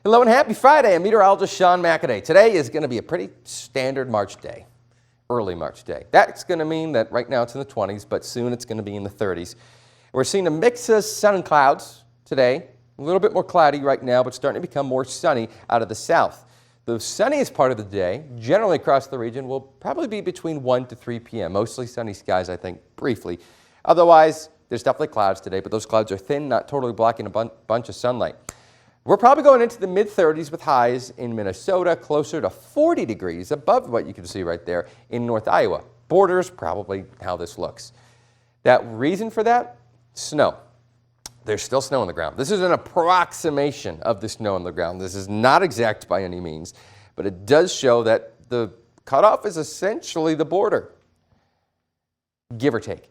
Hello and happy Friday. I'm meteorologist Sean Macaday. Today is going to be a pretty standard March day, early March day. That's going to mean that right now it's in the 20s, but soon it's going to be in the 30s. We're seeing a mix of sun and clouds today. A little bit more cloudy right now, but starting to become more sunny out of the south. The sunniest part of the day, generally across the region, will probably be between 1 to 3 p.m. Mostly sunny skies, I think, briefly. Otherwise, there's definitely clouds today, but those clouds are thin, not totally blocking a bunch of sunlight. We're probably going into the mid-30s with highs in Minnesota, closer to 40 degrees above what you can see right there in North Iowa. Borders probably how this looks. That reason for that? Snow. There's still snow on the ground. This is an approximation of the snow on the ground. This is not exact by any means, but it does show that the cutoff is essentially the border, give or take.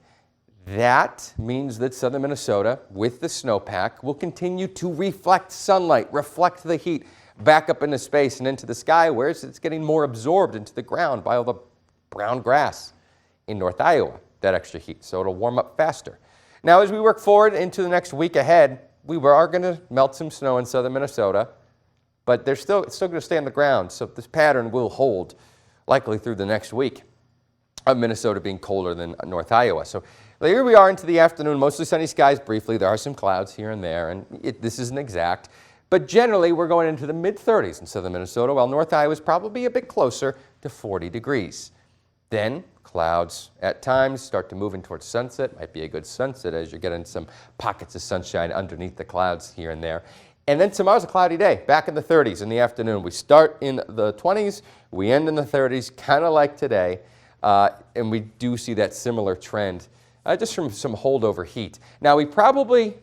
That means that southern Minnesota, with the snowpack, will continue to reflect sunlight, reflect the heat back up into space and into the sky, whereas it's getting more absorbed into the ground by all the brown grass in North Iowa, that extra heat, so it'll warm up faster. Now, as we work forward into the next week ahead, we are going to melt some snow in southern Minnesota, but it's still going to stay on the ground, so this pattern will hold likely through the next week of Minnesota being colder than North Iowa. So here we are into the afternoon, mostly sunny skies briefly. There are some clouds here and there, and this isn't exact. But generally, we're going into the mid-30s in southern Minnesota, while North Iowa is probably a bit closer to 40 degrees. Then clouds at times start to move in towards sunset. Might be a good sunset as you're getting some pockets of sunshine underneath the clouds here and there. And then tomorrow's a cloudy day, back in the 30s in the afternoon. We start in the 20s, we end in the 30s, kind of like today. And we do see that similar trend just from some holdover heat. Now, we probably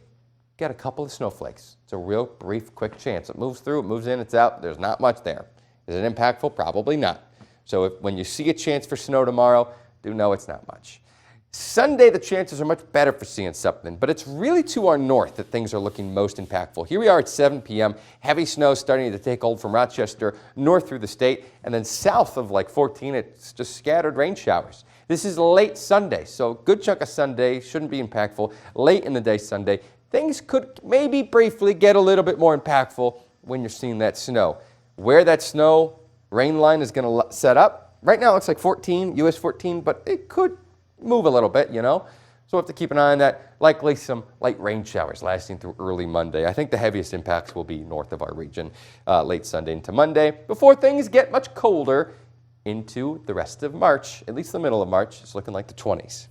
get a couple of snowflakes. It's a real brief, quick chance. It moves through, it moves in, it's out. There's not much there. Is it impactful? Probably not. So when you see a chance for snow tomorrow, do know it's not much. Sunday, the chances are much better for seeing something, but it's really to our north that things are looking most impactful. Here we are at 7 p.m. Heavy snow starting to take hold from Rochester north through the state, and then south of like 14, it's just scattered rain showers. This is late Sunday, so a good chunk of Sunday shouldn't be impactful. Late in the day Sunday, things could maybe briefly get a little bit more impactful when you're seeing that snow. Where that snow rain line is going to set up, right now it looks like 14, US 14, but it could move a little bit, you know. So we'll have to keep an eye on that. Likely some light rain showers lasting through early Monday. I think the heaviest impacts will be north of our region late Sunday into Monday before things get much colder into the rest of March. At least the middle of March is looking like the 20s.